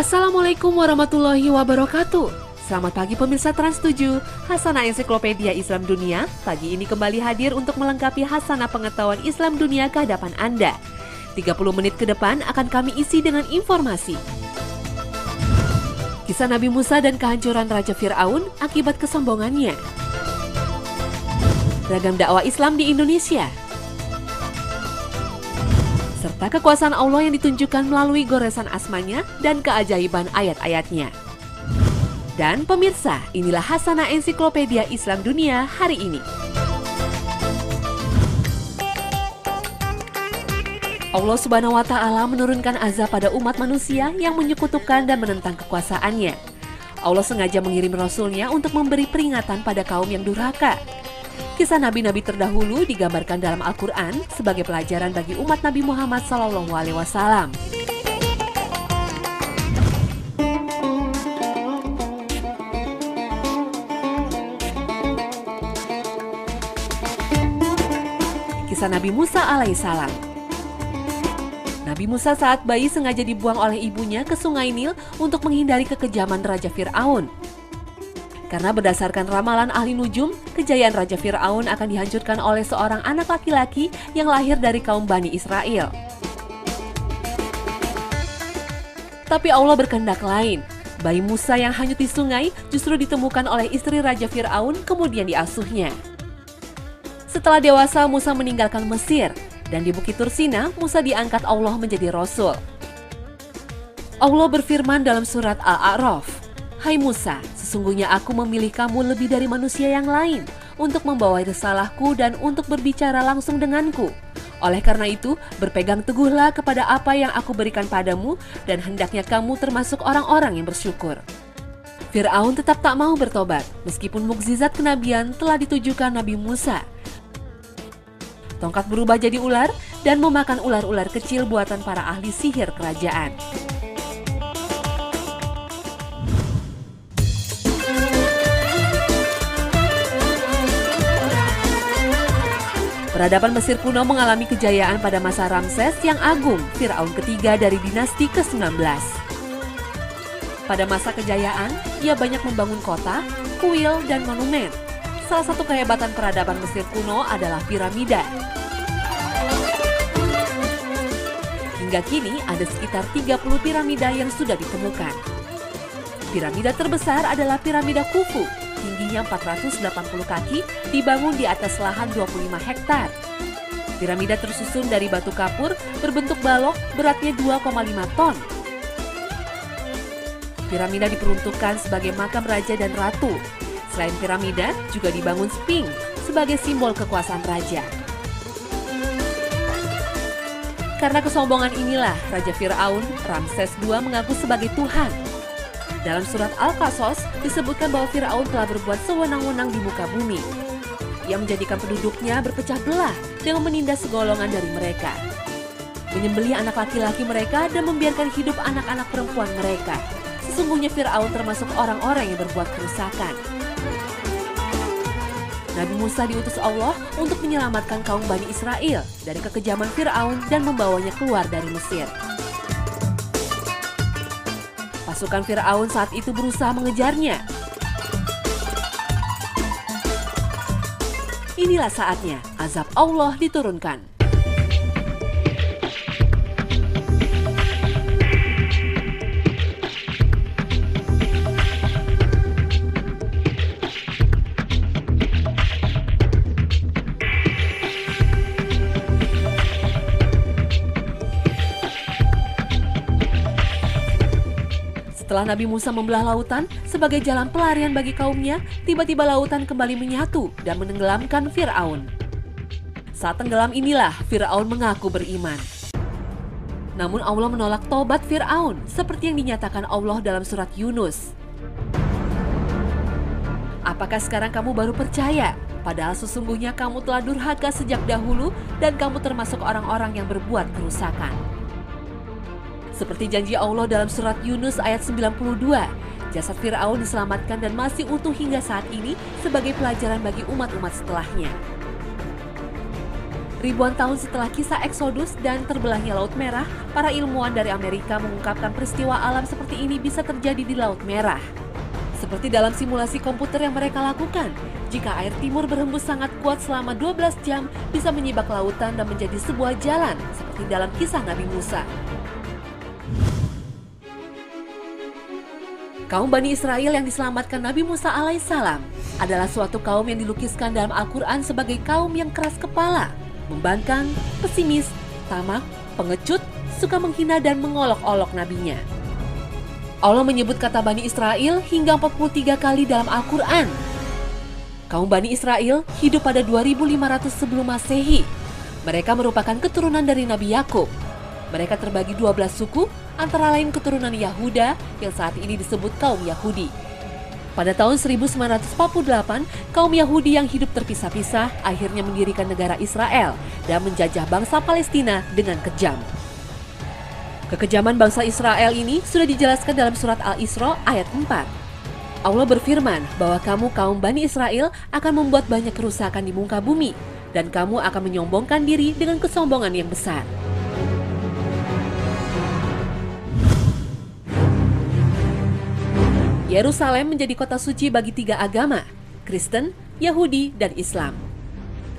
Assalamualaikum warahmatullahi wabarakatuh. Selamat pagi pemirsa Trans7, Hasanah Ensiklopedia Islam Dunia. Pagi ini kembali hadir untuk melengkapi hasanah pengetahuan Islam dunia ke hadapan Anda. 30 menit ke depan akan kami isi dengan informasi. Kisah Nabi Musa dan kehancuran Raja Fir'aun akibat kesombongannya. Ragam dakwah Islam di Indonesia. Serta kekuasaan Allah yang ditunjukkan melalui goresan asmanya dan keajaiban ayat-ayatnya. Dan pemirsa, inilah Hasanah Ensiklopedia Islam Dunia hari ini. Allah Subhanahu wa Ta'ala menurunkan azab pada umat manusia yang menyekutukan dan menentang kekuasaannya. Allah sengaja mengirim Rasul-Nya untuk memberi peringatan pada kaum yang durhaka. Kisah nabi-nabi terdahulu digambarkan dalam Al-Quran sebagai pelajaran bagi umat Nabi Muhammad SAW. Kisah Nabi Musa alaihissalam. Nabi Musa saat bayi sengaja dibuang oleh ibunya ke Sungai Nil untuk menghindari kekejaman Raja Fir'aun. Karena berdasarkan ramalan ahli nujum, kejayaan Raja Fir'aun akan dihancurkan oleh seorang anak laki-laki yang lahir dari kaum Bani Israel. Tapi Allah berkehendak lain. Bayi Musa yang hanyut di sungai justru ditemukan oleh istri Raja Fir'aun kemudian diasuhnya. Setelah dewasa, Musa meninggalkan Mesir, dan di Bukit Tursina, Musa diangkat Allah menjadi Rasul. Allah berfirman dalam surat Al-A'raf, "Hai Musa, sesungguhnya aku memilih kamu lebih dari manusia yang lain untuk membawa risalahku dan untuk berbicara langsung denganku. Oleh karena itu, berpegang teguhlah kepada apa yang aku berikan padamu dan hendaknya kamu termasuk orang-orang yang bersyukur." Fir'aun tetap tak mau bertobat, meskipun mukjizat kenabian telah ditujukan Nabi Musa. Tongkat berubah jadi ular dan memakan ular-ular kecil buatan para ahli sihir kerajaan. Peradaban Mesir kuno mengalami kejayaan pada masa Ramses yang agung, Fir'aun ketiga dari dinasti ke-19. Pada masa kejayaan, ia banyak membangun kota, kuil, dan monumen. Salah satu kehebatan peradaban Mesir kuno adalah piramida. Hingga kini ada sekitar 30 piramida yang sudah ditemukan. Piramida terbesar adalah piramida Khufu, tingginya 480 kaki, dibangun di atas lahan 25 hektar. Piramida tersusun dari batu kapur berbentuk balok, beratnya 2,5 ton. Piramida diperuntukkan sebagai makam raja dan ratu. Selain piramida, juga dibangun Sphinx sebagai simbol kekuasaan raja. Karena kesombongan inilah Raja Fir'aun, Ramses II mengaku sebagai Tuhan. Dalam surat Al-Qasas disebutkan bahwa Fir'aun telah berbuat sewenang-wenang di muka bumi. Ia menjadikan penduduknya berpecah belah dengan menindas segolongan dari mereka, menyembelih anak laki-laki mereka dan membiarkan hidup anak-anak perempuan mereka. Sesungguhnya Fir'aun termasuk orang-orang yang berbuat kerusakan. Nabi Musa diutus Allah untuk menyelamatkan kaum Bani Israel dari kekejaman Fir'aun dan membawanya keluar dari Mesir. Pasukan Fir'aun saat itu berusaha mengejarnya. Inilah saatnya azab Allah diturunkan. Setelah Nabi Musa membelah lautan sebagai jalan pelarian bagi kaumnya, tiba-tiba lautan kembali menyatu dan menenggelamkan Fir'aun. Saat tenggelam inilah Fir'aun mengaku beriman. Namun Allah menolak tobat Fir'aun seperti yang dinyatakan Allah dalam surat Yunus. Apakah sekarang kamu baru percaya? Padahal sesungguhnya kamu telah durhaka sejak dahulu dan kamu termasuk orang-orang yang berbuat kerusakan. Seperti janji Allah dalam surat Yunus ayat 92, jasad Fir'aun diselamatkan dan masih utuh hingga saat ini sebagai pelajaran bagi umat-umat setelahnya. Ribuan tahun setelah kisah Eksodus dan terbelahnya Laut Merah, para ilmuwan dari Amerika mengungkapkan peristiwa alam seperti ini bisa terjadi di Laut Merah. Seperti dalam simulasi komputer yang mereka lakukan, jika air timur berhembus sangat kuat selama 12 jam, bisa menyibak lautan dan menjadi sebuah jalan, seperti dalam kisah Nabi Musa. Kaum Bani Israel yang diselamatkan Nabi Musa alaihissalam adalah suatu kaum yang dilukiskan dalam Al-Quran sebagai kaum yang keras kepala, membangkang, pesimis, tamak, pengecut, suka menghina dan mengolok-olok nabinya. Allah menyebut kata Bani Israel hingga 43 kali dalam Al-Quran. Kaum Bani Israel hidup pada 2500 sebelum Masehi. Mereka merupakan keturunan dari Nabi Yakub. Mereka terbagi 12 suku, antara lain keturunan Yahuda yang saat ini disebut kaum Yahudi. Pada tahun 1948, kaum Yahudi yang hidup terpisah-pisah akhirnya mendirikan negara Israel dan menjajah bangsa Palestina dengan kejam. Kekejaman bangsa Israel ini sudah dijelaskan dalam surat Al-Isra ayat 4. Allah berfirman bahwa kamu kaum Bani Israel akan membuat banyak kerusakan di muka bumi dan kamu akan menyombongkan diri dengan kesombongan yang besar. Yerusalem menjadi kota suci bagi 3 agama, Kristen, Yahudi, dan Islam.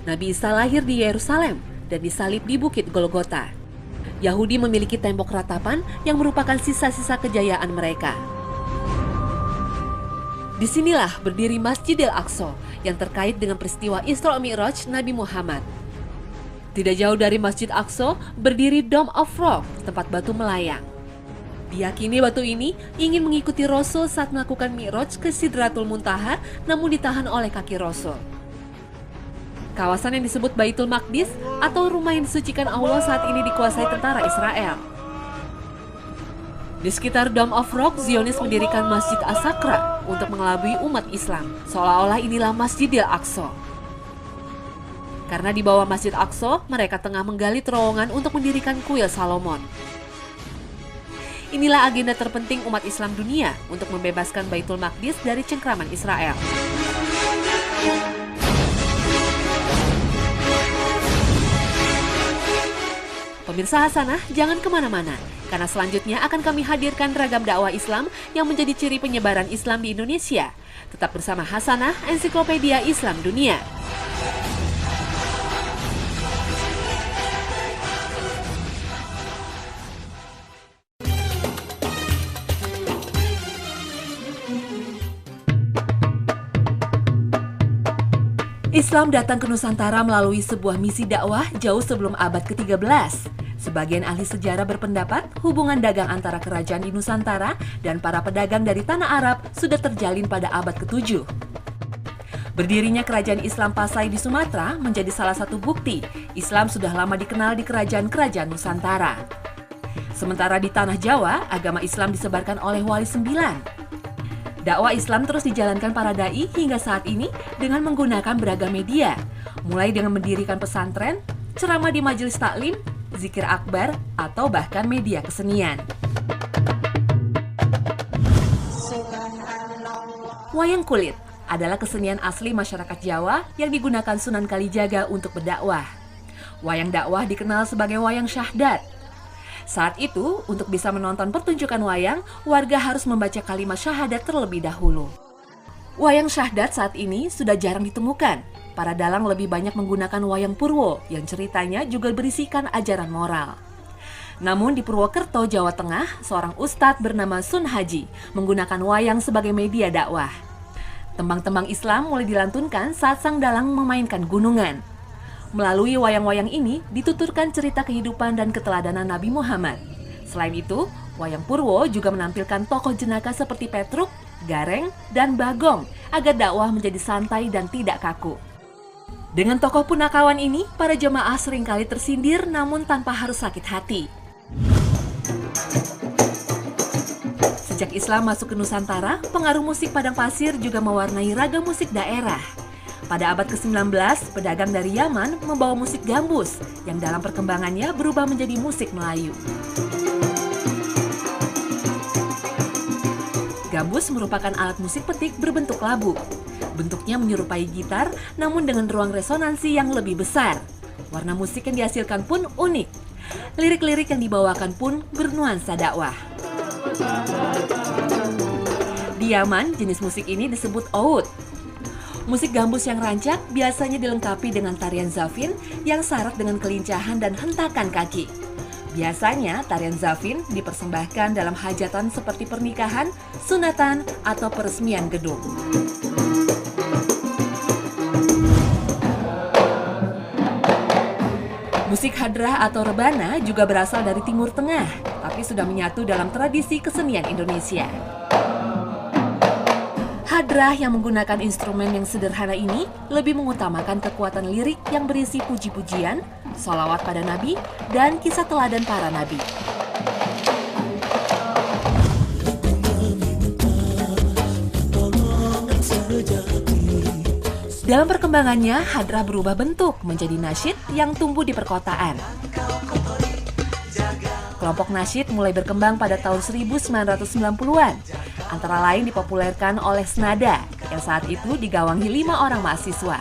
Nabi Isa lahir di Yerusalem dan disalib di Bukit Golgota. Yahudi memiliki tembok ratapan yang merupakan sisa-sisa kejayaan mereka. Disinilah berdiri Masjidil Aqsa yang terkait dengan peristiwa Isra Mi'raj Nabi Muhammad. Tidak jauh dari Masjid Aqsa berdiri Dome of Rock, tempat batu melayang. Diyakini batu ini ingin mengikuti Rasul saat melakukan Mi'raj ke Sidratul Muntaha, namun ditahan oleh kaki Rasul. Kawasan yang disebut Baitul Maqdis atau rumah yang disucikan Allah saat ini dikuasai tentara Israel. Di sekitar Dome of Rock, Zionis mendirikan Masjid As-Sakra untuk mengelabui umat Islam, seolah-olah inilah Masjidil Aqsa. Karena di bawah Masjid Aqsa, mereka tengah menggali terowongan untuk mendirikan kuil Salomon. Inilah agenda terpenting umat Islam dunia untuk membebaskan Baitul Maqdis dari cengkraman Israel. Pemirsa Hasanah, jangan kemana-mana, karena selanjutnya akan kami hadirkan ragam dakwah Islam yang menjadi ciri penyebaran Islam di Indonesia. Tetap bersama Hasanah, Ensiklopedia Islam Dunia. Islam datang ke Nusantara melalui sebuah misi dakwah jauh sebelum abad ke-13. Sebagian ahli sejarah berpendapat hubungan dagang antara kerajaan di Nusantara dan para pedagang dari tanah Arab sudah terjalin pada abad ke-7. Berdirinya kerajaan Islam Pasai di Sumatera menjadi salah satu bukti Islam sudah lama dikenal di kerajaan-kerajaan Nusantara. Sementara di tanah Jawa, agama Islam disebarkan oleh Wali Sembilan. Dakwah Islam terus dijalankan para dai hingga saat ini dengan menggunakan beragam media, mulai dengan mendirikan pesantren, ceramah di majelis taklim, zikir akbar, atau bahkan media kesenian. Wayang kulit adalah kesenian asli masyarakat Jawa yang digunakan Sunan Kalijaga untuk berdakwah. Wayang dakwah dikenal sebagai wayang syahdat. Saat itu, untuk bisa menonton pertunjukan wayang, warga harus membaca kalimat syahadat terlebih dahulu. Wayang syahdat saat ini sudah jarang ditemukan. Para dalang lebih banyak menggunakan wayang Purwo yang ceritanya juga berisikan ajaran moral. Namun di Purwokerto, Jawa Tengah, seorang ustadz bernama Sun Haji menggunakan wayang sebagai media dakwah. Tembang-tembang Islam mulai dilantunkan saat sang dalang memainkan gunungan. Melalui wayang-wayang ini dituturkan cerita kehidupan dan keteladanan Nabi Muhammad. Selain itu, wayang Purwo juga menampilkan tokoh jenaka seperti Petruk, Gareng, dan Bagong agar dakwah menjadi santai dan tidak kaku. Dengan tokoh punakawan ini, para jemaah seringkali tersindir namun tanpa harus sakit hati. Sejak Islam masuk ke Nusantara, pengaruh musik Padang Pasir juga mewarnai ragam musik daerah. Pada abad ke-19, pedagang dari Yaman membawa musik gambus yang dalam perkembangannya berubah menjadi musik Melayu. Gambus merupakan alat musik petik berbentuk labu. Bentuknya menyerupai gitar, namun dengan ruang resonansi yang lebih besar. Warna musik yang dihasilkan pun unik. Lirik-lirik yang dibawakan pun bernuansa dakwah. Di Yaman, jenis musik ini disebut oud. Musik gambus yang rancak biasanya dilengkapi dengan tarian zafin yang syarat dengan kelincahan dan hentakan kaki. Biasanya tarian zafin dipersembahkan dalam hajatan seperti pernikahan, sunatan, atau peresmian gedung. Musik hadrah atau rebana juga berasal dari Timur Tengah, tapi sudah menyatu dalam tradisi kesenian Indonesia. Hadrah yang menggunakan instrumen yang sederhana ini lebih mengutamakan kekuatan lirik yang berisi puji-pujian, sholawat pada Nabi, dan kisah teladan para Nabi. Dalam perkembangannya, hadrah berubah bentuk menjadi nasyid yang tumbuh di perkotaan. Kelompok nasyid mulai berkembang pada tahun 1990-an. Antara lain dipopulerkan oleh Snada, yang saat itu digawangi 5 orang mahasiswa.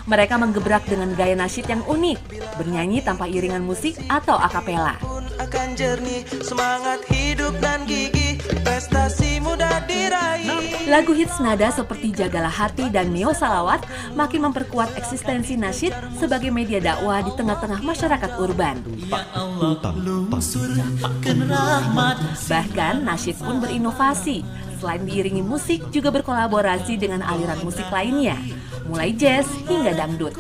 Mereka menggebrak dengan gaya nasyid yang unik, bernyanyi tanpa iringan musik atau akapela. Akan jernih, semangat hidup dan gigih, prestasi mudah diraih. Lagu hits Nada seperti Jagalah Hati dan Neo Salawat makin memperkuat eksistensi nasyid sebagai media dakwah di tengah-tengah masyarakat urban. Bahkan nasyid pun berinovasi. Selain diiringi musik, juga berkolaborasi dengan aliran musik lainnya, mulai jazz hingga dangdut.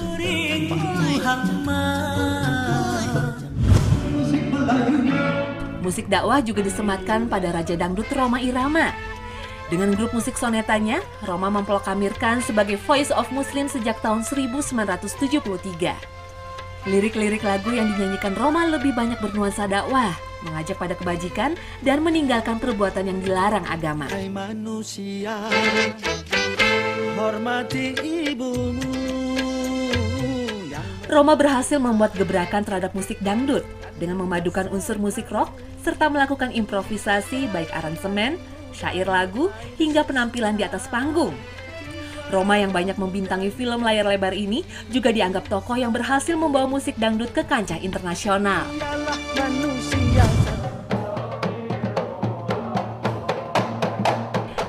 Musik dakwah juga disematkan pada Raja Dangdut Rhoma Irama. Dengan grup musik sonetanya, Rhoma memproklamirkan sebagai Voice of Muslim sejak tahun 1973. Lirik-lirik lagu yang dinyanyikan Rhoma lebih banyak bernuansa dakwah, mengajak pada kebajikan dan meninggalkan perbuatan yang dilarang agama. Hai manusia, hormati ibumu. Rhoma berhasil membuat gebrakan terhadap musik dangdut dengan memadukan unsur musik rock serta melakukan improvisasi baik aransemen, syair lagu, hingga penampilan di atas panggung. Rhoma yang banyak membintangi film layar lebar ini juga dianggap tokoh yang berhasil membawa musik dangdut ke kancah internasional.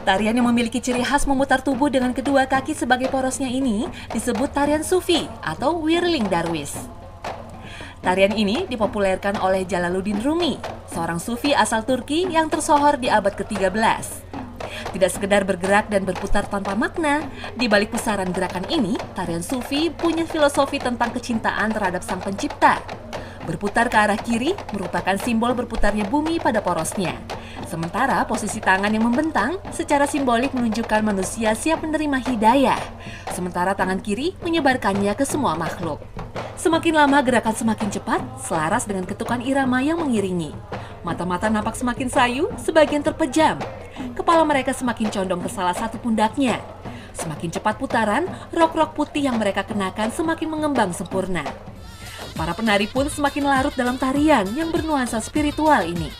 Tarian yang memiliki ciri khas memutar tubuh dengan kedua kaki sebagai porosnya ini disebut tarian sufi atau whirling darwish. Tarian ini dipopulerkan oleh Jalaluddin Rumi, seorang sufi asal Turki yang tersohor di abad ke-13. Tidak sekedar bergerak dan berputar tanpa makna, di balik pusaran gerakan ini, tarian sufi punya filosofi tentang kecintaan terhadap sang pencipta. Berputar ke arah kiri merupakan simbol berputarnya bumi pada porosnya. Sementara posisi tangan yang membentang secara simbolik menunjukkan manusia siap menerima hidayah. Sementara tangan kiri menyebarkannya ke semua makhluk. Semakin lama gerakan semakin cepat, selaras dengan ketukan irama yang mengiringi. Mata-mata nampak semakin sayu, sebagian terpejam. Kepala mereka semakin condong ke salah satu pundaknya. Semakin cepat putaran, rok-rok putih yang mereka kenakan semakin mengembang sempurna. Para penari pun semakin larut dalam tarian yang bernuansa spiritual ini.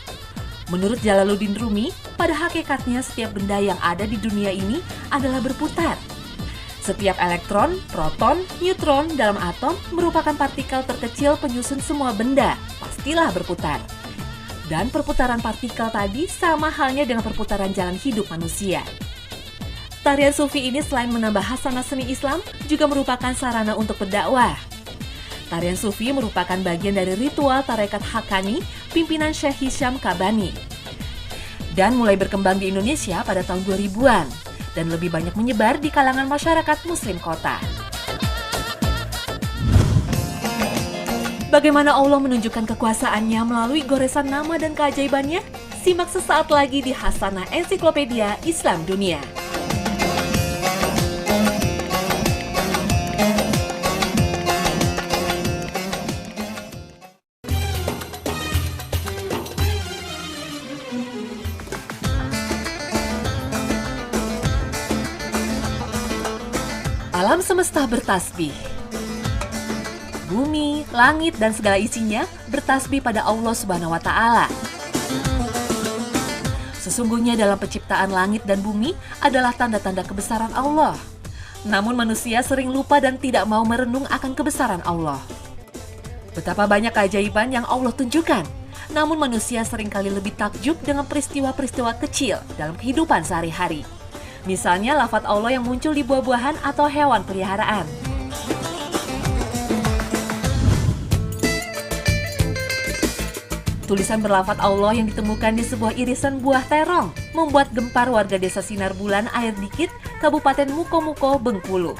Menurut Jalaluddin Rumi, pada hakikatnya setiap benda yang ada di dunia ini adalah berputar. Setiap elektron, proton, neutron dalam atom merupakan partikel terkecil penyusun semua benda, pastilah berputar. Dan perputaran partikel tadi sama halnya dengan perputaran jalan hidup manusia. Tarian sufi ini selain menambah hasanah seni Islam, juga merupakan sarana untuk berdakwah. Tarian sufi merupakan bagian dari ritual tarekat Haqqani, pimpinan Syekh Hisham Kabani. Dan mulai berkembang di Indonesia pada tahun 2000-an, dan lebih banyak menyebar di kalangan masyarakat muslim kota. Bagaimana Allah menunjukkan kekuasaannya melalui goresan nama dan keajaibannya? Simak sesaat lagi di Hasanah Ensiklopedia Islam Dunia. Alam semesta bertasbih. Bumi, langit, dan segala isinya bertasbih pada Allah Subhanahu wa Ta'ala. Sesungguhnya dalam penciptaan langit dan bumi adalah tanda-tanda kebesaran Allah. Namun manusia sering lupa dan tidak mau merenung akan kebesaran Allah. Betapa banyak keajaiban yang Allah tunjukkan. Namun manusia seringkali lebih takjub dengan peristiwa-peristiwa kecil dalam kehidupan sehari-hari. Misalnya lafaz Allah yang muncul di buah-buahan atau hewan peliharaan. Tulisan berlafaz Allah yang ditemukan di sebuah irisan buah terong membuat gempar warga desa Sinar Bulan Air Dikit, Kabupaten Mukomuko, Bengkulu.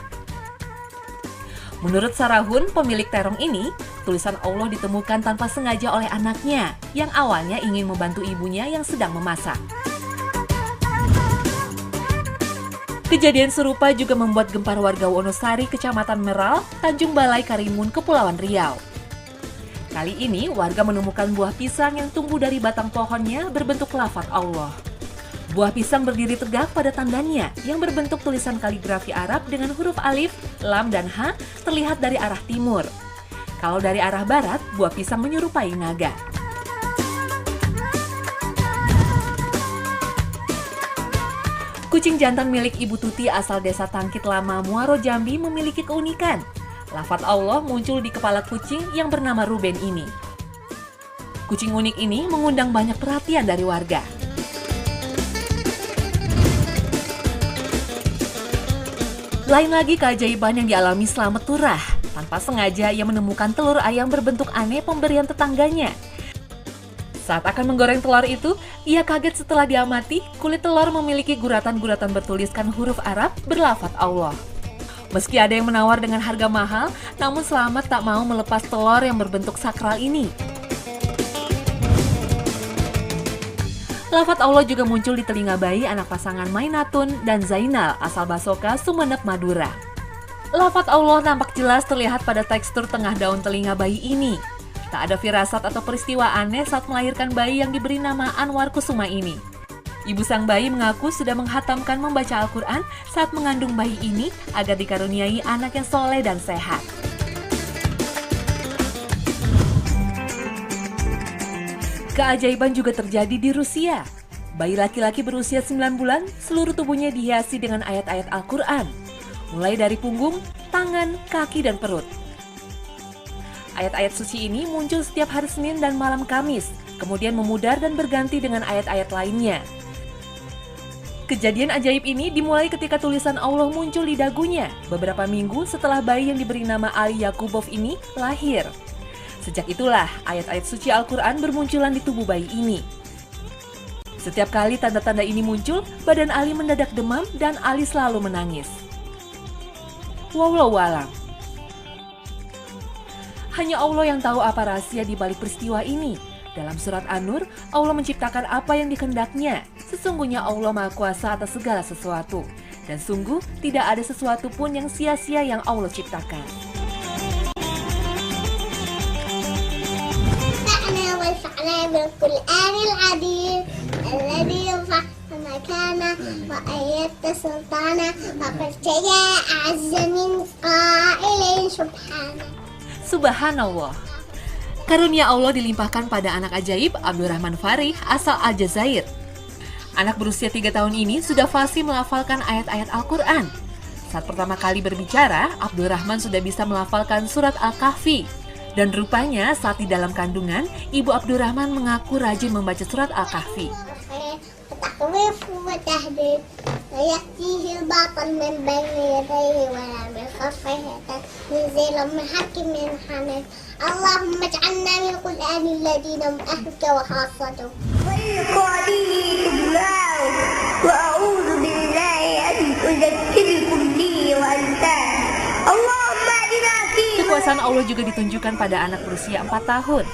Menurut Sarahun, pemilik terong ini, tulisan Allah ditemukan tanpa sengaja oleh anaknya yang awalnya ingin membantu ibunya yang sedang memasak. Kejadian serupa juga membuat gempar warga Wonosari, Kecamatan Meral, Tanjung Balai, Karimun, Kepulauan Riau. Kali ini, warga menemukan buah pisang yang tumbuh dari batang pohonnya berbentuk lafaz Allah. Buah pisang berdiri tegak pada tandannya yang berbentuk tulisan kaligrafi Arab dengan huruf alif, lam, dan ha terlihat dari arah timur. Kalau dari arah barat, buah pisang menyerupai naga. Kucing jantan milik Ibu Tuti asal desa Tangkit Lama, Muaro Jambi memiliki keunikan. Lafaz Allah muncul di kepala kucing yang bernama Ruben ini. Kucing unik ini mengundang banyak perhatian dari warga. Lain lagi keajaiban yang dialami Slamet Turah. Tanpa sengaja ia menemukan telur ayam berbentuk aneh pemberian tetangganya. Saat akan menggoreng telur itu, ia kaget setelah diamati kulit telur memiliki guratan-guratan bertuliskan huruf Arab berlafaz Allah. Meski ada yang menawar dengan harga mahal, namun Slamet tak mau melepas telur yang berbentuk sakral ini. Lafaz Allah juga muncul di telinga bayi anak pasangan Mainatun dan Zainal asal Basoka, Sumeneb, Madura. Lafaz Allah nampak jelas terlihat pada tekstur tengah daun telinga bayi ini. Tak ada firasat atau peristiwa aneh saat melahirkan bayi yang diberi nama Anwar Kusuma ini. Ibu sang bayi mengaku sudah menghatamkan membaca Al-Quran saat mengandung bayi ini agar dikaruniai anak yang soleh dan sehat. Keajaiban juga terjadi di Rusia. Bayi laki-laki berusia 9 bulan, seluruh tubuhnya dihiasi dengan ayat-ayat Al-Quran. Mulai dari punggung, tangan, kaki, dan perut. Ayat-ayat suci ini muncul setiap hari Senin dan malam Kamis, kemudian memudar dan berganti dengan ayat-ayat lainnya. Kejadian ajaib ini dimulai ketika tulisan Allah muncul di dagunya, beberapa minggu setelah bayi yang diberi nama Ali Yakubov ini lahir. Sejak itulah, ayat-ayat suci Al-Quran bermunculan di tubuh bayi ini. Setiap kali tanda-tanda ini muncul, badan Ali mendadak demam dan Ali selalu menangis. Wallahu a'lam. Hanya Allah yang tahu apa rahasia di balik peristiwa ini. Dalam surat An-Nur, Allah menciptakan apa yang dikehendaknya. Sesungguhnya Allah Maha Kuasa atas segala sesuatu. Dan sungguh, tidak ada sesuatu pun yang sia-sia yang Allah ciptakan. بالقرآن العظيم الذي يرفع مكانه وآيات سلطانه وقد جاء أعز من قائل سبحانه. Subhanallah. Karunia Allah dilimpahkan pada anak ajaib Abdurrahman Farih asal Aljazair. Anak berusia 3 tahun ini sudah fasih melafalkan ayat-ayat Al-Quran. Saat pertama kali berbicara, Abdurrahman sudah bisa melafalkan surat Al-Kahfi. Dan rupanya saat di dalam kandungan, Ibu Abdurrahman mengaku rajin membaca surat Al-Kahfi. Kekuasaan Allah juga ditunjukkan pada anak berusia 4 tahun.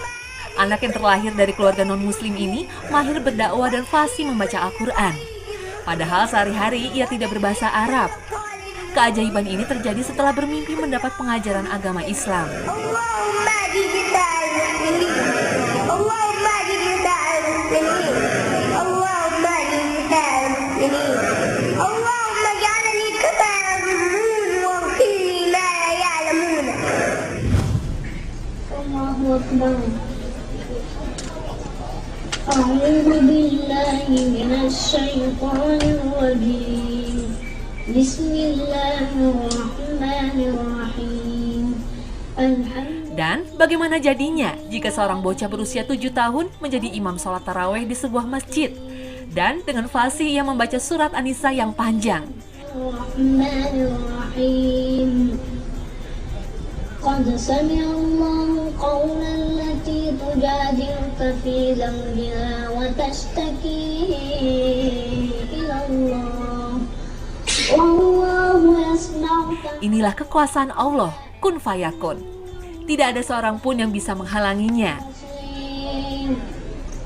Anak yang terlahir dari keluarga non-muslim ini mahir berdakwah dan fasih membaca Al-Quran. Padahal sehari-hari ia tidak berbahasa Arab. Keajaiban ini terjadi setelah bermimpi mendapat pengajaran agama Islam. أعوذ بالله من الشيطان الرجيم بسم الله الرحمن الرحيم Dan bagaimana jadinya jika seorang bocah berusia 7 tahun menjadi imam sholat tarawih di sebuah masjid? Dan dengan fasih ia membaca surat An-Nisa yang panjang. Bismillahirrahmanirrahim. Qad sami'a Allahu qawlan allati tujadiluka fi zawjiha wa tashtaki ila Allah. Wallahu yasma'u. Inilah kekuasaan Allah, kun fayakun. Tidak ada seorang pun yang bisa menghalanginya.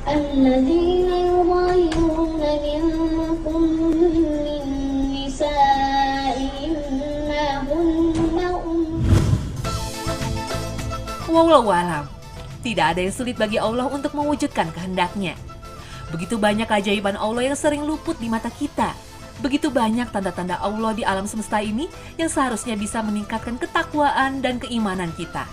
Alladzina yudhahiruna minkum min nisa'ihim ma hunna Wallahu alam. Tidak ada yang sulit bagi Allah untuk mewujudkan kehendaknya. Begitu banyak keajaiban Allah yang sering luput di mata kita. Begitu banyak tanda-tanda Allah di alam semesta ini yang seharusnya bisa meningkatkan ketakwaan dan keimanan kita.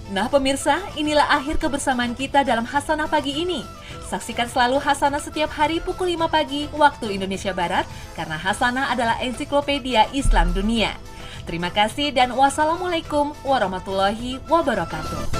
Nah pemirsa, inilah akhir kebersamaan kita dalam Hasanah pagi ini. Saksikan selalu Hasanah setiap hari pukul 5 pagi waktu Indonesia Barat, karena Hasanah adalah ensiklopedia Islam dunia. Terima kasih dan wassalamualaikum warahmatullahi wabarakatuh.